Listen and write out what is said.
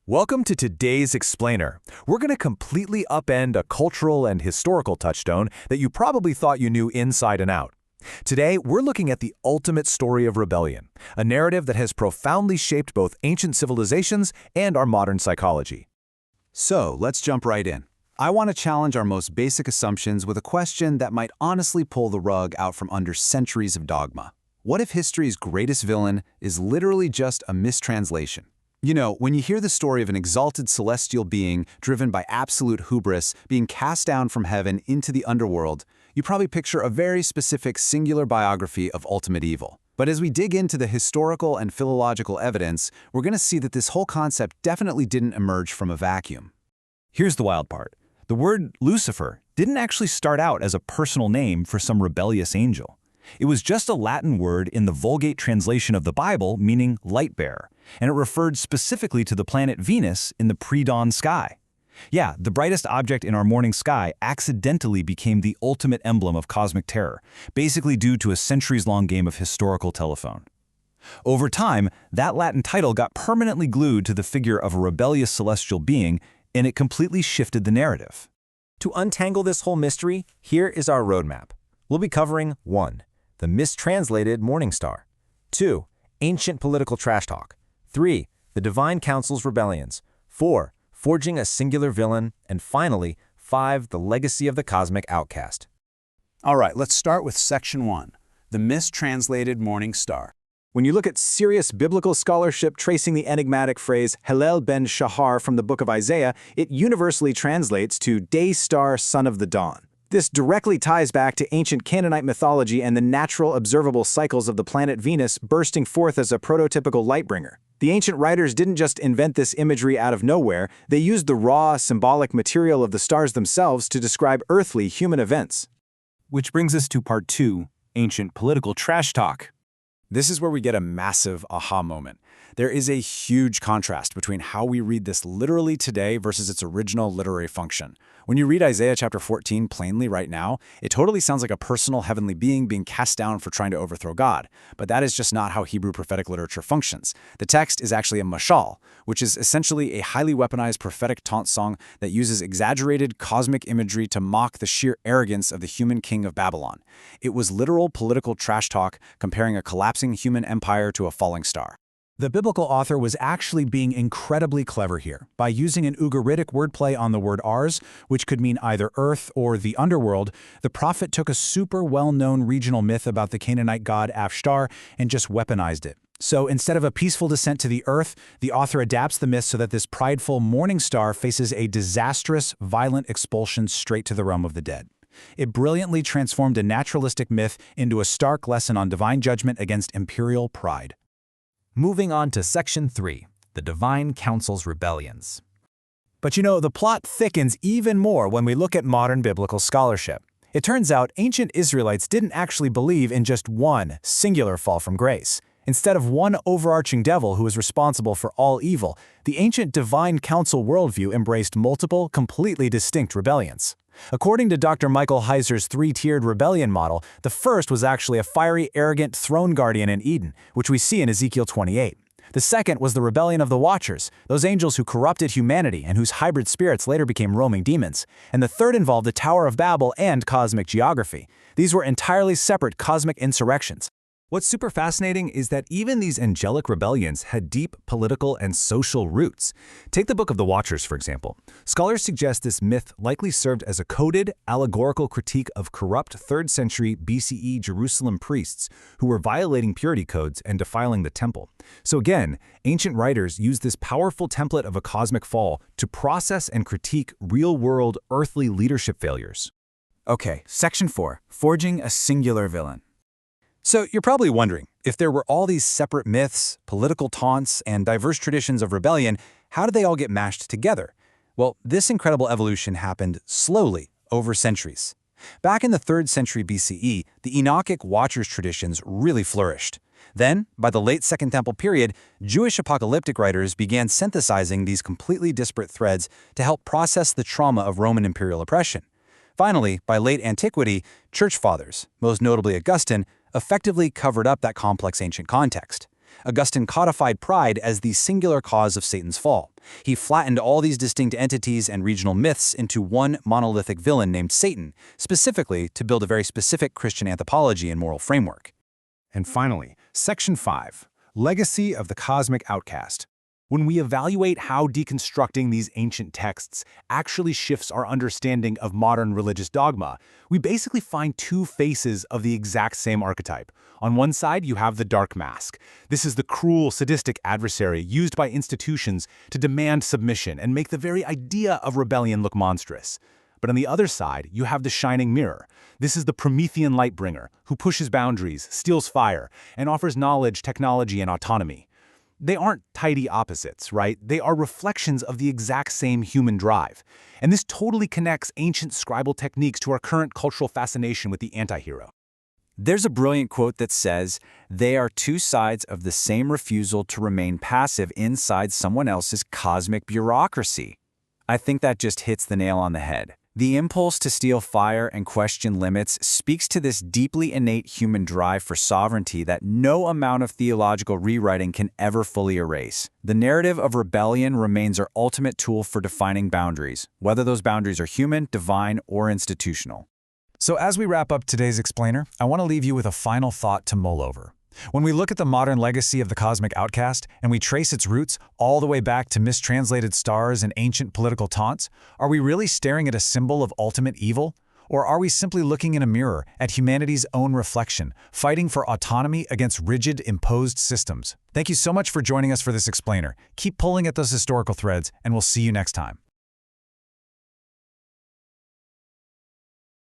Welcome to today's Explainer. We're going to completely upend a cultural and historical touchstone that you probably thought you knew inside and out. Today, we're looking at the ultimate story of rebellion, a narrative that has profoundly shaped both ancient civilizations and our modern psychology. So, let's jump right in. I want to challenge our most basic assumptions with a question that might honestly pull the rug out from under centuries of dogma. What if history's greatest villain is literally just a mistranslation? You know, when you hear the story of an exalted celestial being driven by absolute hubris being cast down from heaven into the underworld, you probably picture a very specific singular biography of ultimate evil. But as we dig into the historical and philological evidence, we're going to see that this whole concept definitely didn't emerge from a vacuum. Here's the wild part. The word Lucifer didn't actually start out as a personal name for some rebellious angel. It was just a Latin word in the Vulgate translation of the Bible meaning light bearer, and it referred specifically to the planet Venus in the pre-dawn sky. Yeah, the brightest object in our morning sky accidentally became the ultimate emblem of cosmic terror, basically due to a centuries-long game of historical telephone. Over time, that Latin title got permanently glued to the figure of a rebellious celestial being, and it completely shifted the narrative. To untangle this whole mystery, here is our roadmap. We'll be covering 1. The mistranslated morning star. 2. Ancient political trash talk. 3. The divine council's rebellions. 4. Forging a singular villain. And finally, 5. The legacy of the cosmic outcast. All right, let's start with section 1, the mistranslated morning star. When you look at serious biblical scholarship tracing the enigmatic phrase Helel ben Shahar from the book of Isaiah, it universally translates to day star, son of the dawn. This directly ties back to ancient Canaanite mythology and the natural observable cycles of the planet Venus bursting forth as a prototypical lightbringer. The ancient writers didn't just invent this imagery out of nowhere, they used the raw, symbolic material of the stars themselves to describe earthly human events. Which brings us to part 2, ancient political trash talk. This is where we get a massive aha moment. There is a huge contrast between how we read this literally today versus its original literary function. When you read Isaiah chapter 14 plainly right now, it totally sounds like a personal heavenly being being cast down for trying to overthrow God. But that is just not how Hebrew prophetic literature functions. The text is actually a mashal, which is essentially a highly weaponized prophetic taunt song that uses exaggerated cosmic imagery to mock the sheer arrogance of the human king of Babylon. It was literal political trash talk comparing a collapsing human empire to a falling star. The biblical author was actually being incredibly clever here. By using an Ugaritic wordplay on the word Ars, which could mean either earth or the underworld, the prophet took a super well-known regional myth about the Canaanite god Ashtar and just weaponized it. So instead of a peaceful descent to the earth, the author adapts the myth so that this prideful morning star faces a disastrous, violent expulsion straight to the realm of the dead. It brilliantly transformed a naturalistic myth into a stark lesson on divine judgment against imperial pride. Moving on to section 3, the divine council's rebellions. But you know, the plot thickens even more when we look at modern biblical scholarship. It turns out ancient Israelites didn't actually believe in just one singular fall from grace. Instead of one overarching devil who was responsible for all evil, the ancient divine council worldview embraced multiple, completely distinct rebellions. According to Dr. Michael Heiser's three-tiered rebellion model, the first was actually a fiery, arrogant throne guardian in Eden, which we see in Ezekiel 28. The second was the rebellion of the Watchers, those angels who corrupted humanity and whose hybrid spirits later became roaming demons. And the third involved the Tower of Babel and cosmic geography. These were entirely separate cosmic insurrections. What's super fascinating is that even these angelic rebellions had deep political and social roots. Take the Book of the Watchers, for example. Scholars suggest this myth likely served as a coded, allegorical critique of corrupt 3rd century BCE Jerusalem priests who were violating purity codes and defiling the temple. So again, ancient writers used this powerful template of a cosmic fall to process and critique real-world earthly leadership failures. Okay, section 4, forging a singular villain. So you're probably wondering, if there were all these separate myths, political taunts, and diverse traditions of rebellion, how did they all get mashed together? Well, this incredible evolution happened slowly over centuries. Back in the 3rd century BCE, the Enochic Watchers traditions really flourished. Then, by the late Second Temple period, Jewish apocalyptic writers began synthesizing these completely disparate threads to help process the trauma of Roman imperial oppression. Finally, by late antiquity, church fathers, most notably Augustine, effectively covered up that complex ancient context. Augustine codified pride as the singular cause of Satan's fall. He flattened all these distinct entities and regional myths into one monolithic villain named Satan, specifically to build a very specific Christian anthropology and moral framework. And finally, Section 5, Legacy of the Cosmic Outcast. When we evaluate how deconstructing these ancient texts actually shifts our understanding of modern religious dogma, we basically find two faces of the exact same archetype. On one side, you have the dark mask. This is the cruel, sadistic adversary used by institutions to demand submission and make the very idea of rebellion look monstrous. But on the other side, you have the shining mirror. This is the Promethean lightbringer who pushes boundaries, steals fire, and offers knowledge, technology, and autonomy. They aren't tidy opposites, right? They are reflections of the exact same human drive. And this totally connects ancient scribal techniques to our current cultural fascination with the antihero. There's a brilliant quote that says, "They are two sides of the same refusal to remain passive inside someone else's cosmic bureaucracy." I think that just hits the nail on the head. The impulse to steal fire and question limits speaks to this deeply innate human drive for sovereignty that no amount of theological rewriting can ever fully erase. The narrative of rebellion remains our ultimate tool for defining boundaries, whether those boundaries are human, divine, or institutional. So as we wrap up today's explainer, I want to leave you with a final thought to mull over. When we look at the modern legacy of the cosmic outcast and we trace its roots all the way back to mistranslated stars and ancient political taunts, are we really staring at a symbol of ultimate evil? Or are we simply looking in a mirror at humanity's own reflection, fighting for autonomy against rigid, imposed systems? Thank you so much for joining us for this explainer. Keep pulling at those historical threads, and we'll see you next time.